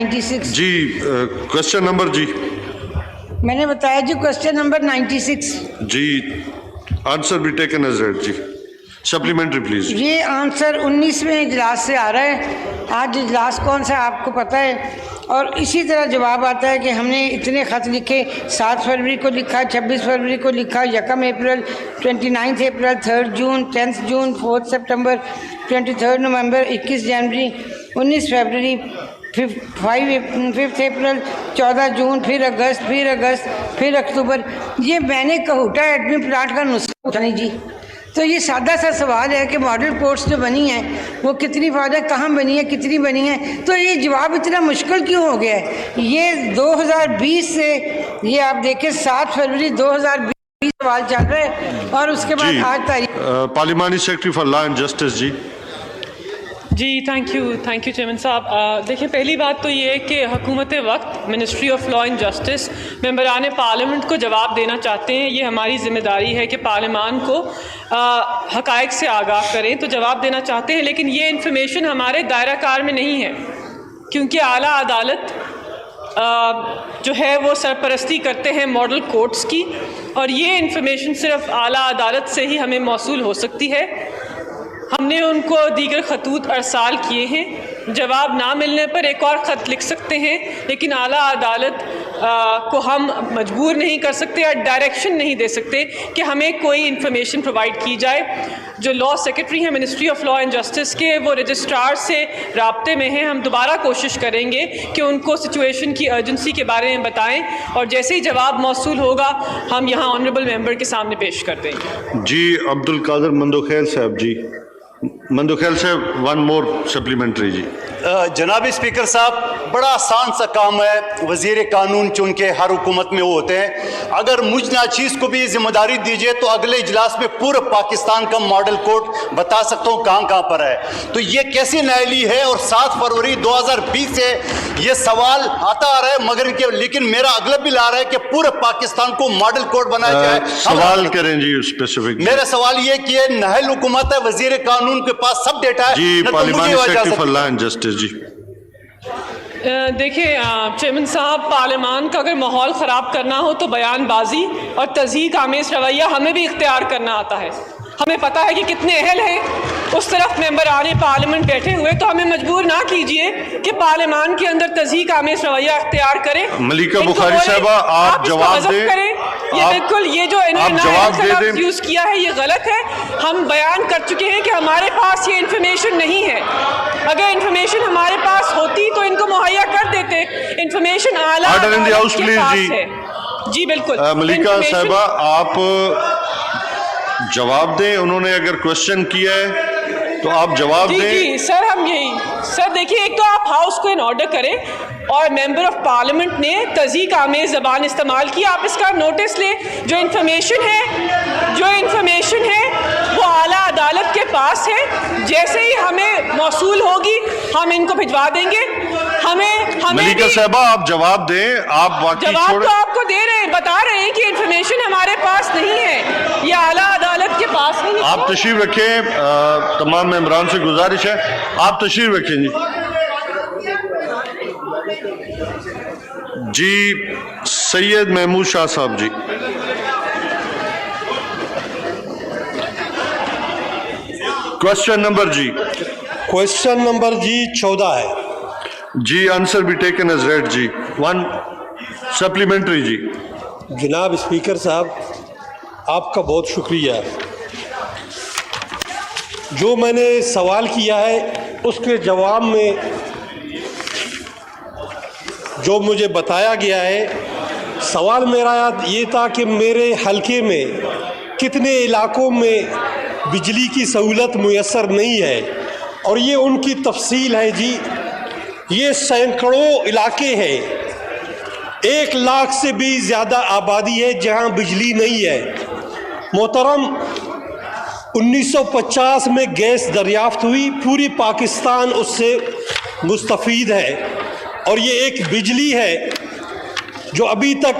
96 جی question number جی میں نے بتایا جی کوشچن نمبر 96 جی آنسر بھی ٹیکن ایز ریڈ جی سپلیمنٹری پلیز. یہ آنسر 19ویں اجلاس سے آ رہا ہے. آج اجلاس کون سا آپ کو پتہ ہے؟ اور اسی طرح جواب آتا ہے کہ ہم نے اتنے خط لکھے. 7 فروری کو لکھا, 26 فروری کو لکھا, 1 اپریل, 29 اپریل, 3 جون, 10 جون, 4 سپٹمبر, 23 نومبر, 21 جنوری, 19 فروری, 5 اپریل, 14 جون, پھر اگست, پھر اکتوبر. یہ میں نے کہوٹا ایٹمی پلانٹ کا نسخہ اٹھا نہیں جی. تو یہ سادہ سا سوال ہے کہ ماڈل کوٹس جو بنی ہیں وہ کتنی فائدہ, کہاں بنی ہے, کتنی بنی ہے. تو یہ جواب اتنا مشکل کیوں ہو گیا ہے؟ یہ 2020 سے یہ آپ دیکھیں 7 فروری 2020 سوال چل رہا ہے اور اس کے بعد آج تاریخ. پارلیمانی secretary for law and justice جی. جی تھینک یو چیئرمین صاحب. دیکھیں پہلی بات تو یہ ہے کہ حکومت وقت ministry of law and justice ممبران پارلیمنٹ کو جواب دینا چاہتے ہیں. یہ ہماری ذمہ داری ہے کہ پارلیمان کو حقائق سے آگاہ کریں, تو جواب دینا چاہتے ہیں. لیکن یہ انفارمیشن ہمارے دائرہ کار میں نہیں ہے کیونکہ اعلیٰ عدالت جو ہے وہ سرپرستی کرتے ہیں ماڈل کورٹس کی, اور یہ انفارمیشن صرف اعلیٰ عدالت سے ہی ہمیں موصول ہو سکتی ہے. ہم نے ان کو دیگر خطوط ارسال کیے ہیں. جواب نہ ملنے پر ایک اور خط لکھ سکتے ہیں, لیکن اعلیٰ عدالت کو ہم مجبور نہیں کر سکتے یا ڈائریکشن نہیں دے سکتے کہ ہمیں کوئی انفارمیشن پرووائڈ کی جائے. جو لا سیکرٹری ہیں ministry of law and justice کے, وہ رجسٹرار سے رابطے میں ہیں. ہم دوبارہ کوشش کریں گے کہ ان کو سچویشن کی ارجنسی کے بارے میں بتائیں, اور جیسے ہی جواب موصول ہوگا ہم یہاں آنریبل ممبر کے سامنے پیش کر دیں گے. جی عبدالقادر مندوخیل صاحب جی. مندوخیل صاحب ون مور سپلیمنٹری جی. جناب اسپیکر صاحب, بڑا آسان سا کام ہے. وزیر قانون چونکہ ہر حکومت میں وہ ہوتے ہیں, اگر مجھ ناچیز کو بھی ذمہ داری دیجیے تو اگلے اجلاس میں پورے پاکستان کا ماڈل کوڈ بتا سکتا ہوں کہاں کہاں پر ہے. تو یہ کیسی نااہلی ہے؟ اور 7 فروری 2020 سے یہ سوال آتا آ رہا ہے, مگر لیکن میرا اگلا بل آ رہا ہے کہ پورے پاکستان کو ماڈل کوڈ بنایا جائے. سوال کریں جی اسپیسیفک. میرا سوال یہ کہ یہ نااہل حکومت ہے, وزیر قانون کے پاس سب ڈیٹا ہے. جی پارلیمانی secretary for law and justice جی. دیکھیں چیئرمین صاحب, پارلیمان کا اگر ماحول خراب کرنا ہو تو بیان بازی اور تضحیک آمیز رویہ ہمیں بھی اختیار کرنا آتا ہے. ہمیں پتہ ہے کہ کتنے اہل ہیں اس طرف ممبران پارلیمنٹ بیٹھے ہوئے, تو ہمیں مجبور نہ کیجئے کہ پارلیمان کے اندر تضحیک آمیز رویہ اختیار کریں. ملیکہ بخاری صاحبہ آپ جواب دیں. یہ بالکل یہ جو انہوں نے یوز کیا ہے یہ غلط ہے. ہم بیان کر چکے ہیں کہ ہمارے پاس یہ انفارمیشن نہیں ہے. اگر انفارمیشن ہمارے پاس ہوتی تو ان کو مہیا کر دیتے. انفارمیشن اعلیٰ عدالت کے پاس ہے. جی بالکل. ملیکہ صاحبہ آپ جواب دیں. انہوں نے اگر کوشچن کیا ہے تو آپ جواب دیں. جی سر, ہم یہی سر دیکھیے, ایک تو آپ ہاؤس کو ان آرڈر کریں, اور ممبر آف پارلیمنٹ نے تضحیک آمیز زبان استعمال کی, آپ اس کا نوٹس لیں. جو انفارمیشن ہے وہ اعلیٰ عدالت کے پاس ہے. جیسے ہی ہمیں موصول ہوگی ہم ان کو بھجوا دیں گے. ملیکہ صاحبہ آپ جواب دیں. آپ واقعی جواب تو آپ کو دے رہے ہیں, بتا رہے ہیں کہ انفارمیشن ہمارے پاس نہیں ہے, یہ اعلیٰ عدالت کے پاس نہیں ہے. آپ تشریف رکھیں. تمام ممبران سے گزارش ہے آپ تشریف رکھیں جی. جی سید محمود شاہ صاحب جی. کوشچن نمبر جی. کوشچن نمبر جی 14 ہے جی. آنسر بھی ٹیکن ایز ریڈ جی. 1 سپلیمنٹری جی. جناب اسپیکر صاحب, آپ کا بہت شکریہ. جو میں نے سوال کیا ہے اس کے جواب میں جو مجھے بتایا گیا ہے, سوال میرا یہ تھا کہ میرے حلقے میں کتنے علاقوں میں بجلی کی سہولت میسر نہیں ہے, اور یہ ان کی تفصیل ہے جی. یہ سینکڑوں علاقے ہیں, 1 لاکھ سے بھی زیادہ آبادی ہے جہاں بجلی نہیں ہے. محترم, 1950 میں گیس دریافت ہوئی, پوری پاکستان اس سے مستفید ہے, اور یہ ایک بجلی ہے جو ابھی تک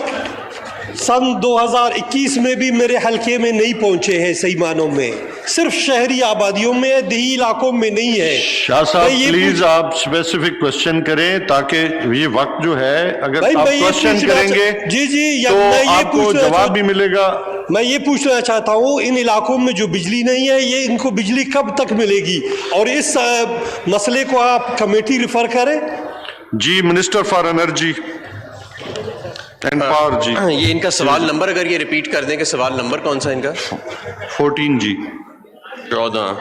سن 2021 میں بھی میرے حلقے میں نہیں پہنچے ہیں صحیح معنوں میں. صرف شہری آبادیوں میں ہے, دیہی علاقوں میں نہیں ہے. شاہ صاحب میں یہ پلیز آپ اسپیسیفک کوشچن کریں تاکہ یہ وقت جو ہے اگر بھائی آپ میں یہ کوشچن پوچھنا کریں گے جی تو میں یہ آپ کو پوچھنا جواب بھی ملے گا. میں یہ پوچھنا چاہتا ہوں ان علاقوں میں جو بجلی نہیں ہے یہ ان کو بجلی کب تک ملے گی, اور اس مسئلے کو آپ کمیٹی ریفر کریں. جی minister for energy and power جی. یہ ان کا سوال نمبر اگر یہ ریپیٹ کر دیں کہ سوال نمبر کون سا ان کا؟ 14 جی. 14.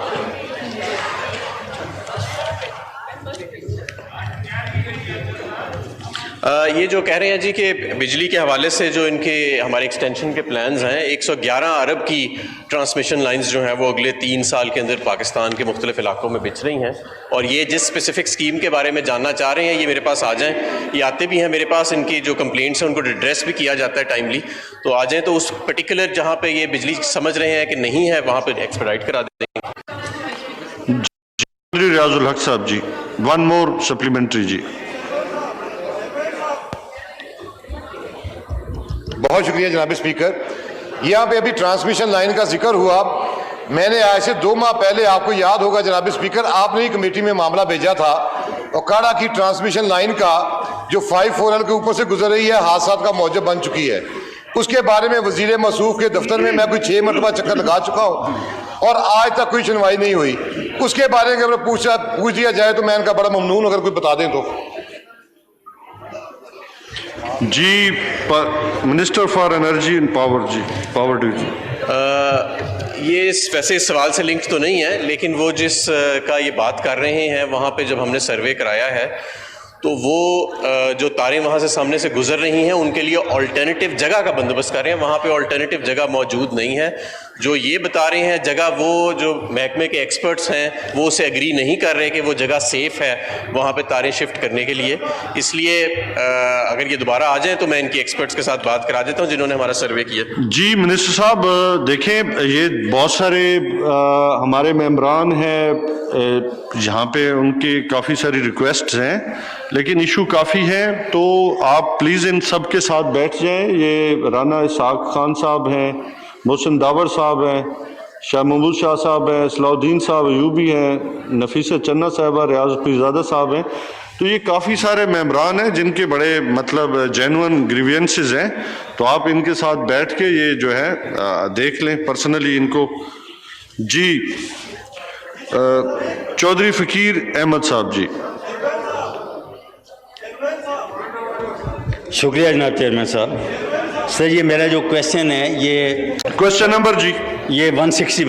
یہ جو کہہ رہے ہیں جی کہ بجلی کے حوالے سے جو ان کے ہمارے ایکسٹینشن کے پلانز ہیں 111 ارب کی ٹرانسمیشن لائنز جو ہیں وہ اگلے 3 سال کے اندر پاکستان کے مختلف علاقوں میں بچھ رہی ہیں, اور یہ جس اسپیسیفک اسکیم کے بارے میں جاننا چاہ رہے ہیں یہ میرے پاس آ جائیں, یہ آتے بھی ہیں میرے پاس, ان کی جو کمپلینٹس ہیں ان کو ایڈریس بھی کیا جاتا ہے ٹائملی, تو آ جائیں تو اس پرٹیکولر جہاں پہ یہ بجلی سمجھ رہے ہیں کہ نہیں ہے وہاں پہ ایکسپیڈائٹ کرا دیں گے. ریاض الحق صاحب جی, ون مور سپلیمنٹری جی. بہت شکریہ جناب اسپیکر. یہاں پہ ابھی ٹرانسمیشن لائن کا ذکر ہوا, میں نے آج سے 2 ماہ پہلے آپ کو یاد ہوگا جناب اسپیکر آپ نے ہی کمیٹی میں معاملہ بھیجا تھا, اوکاڑا کی ٹرانسمیشن لائن کا جو 5-4L کے اوپر سے گزر رہی ہے حادثات کا موجب بن چکی ہے. اس کے بارے میں وزیر موصوف کے دفتر میں میں کوئی 6 مرتبہ چکر لگا چکا ہوں اور آج تک کوئی سنوائی نہیں ہوئی. اس کے بارے میں اگر پوچھ دیا جائے تو میں ان کا بڑا ممنون اگر کوئی بتا دیں تو. جی minister for energy and power جی, پاور ڈویژن. یہ ویسے اس سوال سے لنک تو نہیں ہے, لیکن وہ جس کا یہ بات کر رہے ہیں وہاں پہ جب ہم نے سروے کرایا ہے تو وہ جو تاریں وہاں سے سامنے سے گزر رہی ہیں ان کے لیے آلٹرنیٹیو جگہ کا بندوبست کر رہے ہیں, وہاں پہ آلٹرنیٹیو جگہ موجود نہیں ہے. جو یہ بتا رہے ہیں جگہ, وہ جو محکمے کے ایکسپرٹس ہیں وہ اسے اگری نہیں کر رہے کہ وہ جگہ سیف ہے وہاں پہ تاریں شفٹ کرنے کے لیے. اس لیے اگر یہ دوبارہ آ جائیں تو میں ان کی ایکسپرٹس کے ساتھ بات کرا دیتا ہوں جنہوں نے ہمارا سروے کیا. جی منسٹر صاحب دیکھیں, یہ بہت سارے ہمارے ممبران ہیں جہاں پہ ان کے کافی ساری ریکویسٹس ہیں لیکن ایشو کافی ہے, تو آپ پلیز ان سب کے ساتھ بیٹھ جائیں. یہ رانا اسحاق خان صاحب ہیں, محسن داور صاحب ہیں, شاہ محمود شاہ صاحب ہیں, صلاح الدین صاحب ایوبی ہیں, نفیسہ چنہ صاحبہ, ریاض پیرزادہ صاحب ہیں. تو یہ کافی سارے ممبران ہیں جن کے بڑے مطلب جینون گریوینسز ہیں, تو آپ ان کے ساتھ بیٹھ کے یہ جو ہے دیکھ لیں پرسنلی ان کو. جی چودھری فقیر احمد صاحب جی. شکریہ جناب چیئرمین صاحب. سر یہ میرا جو کویشچن ہے یہ کویشچن نمبر جی یہ 161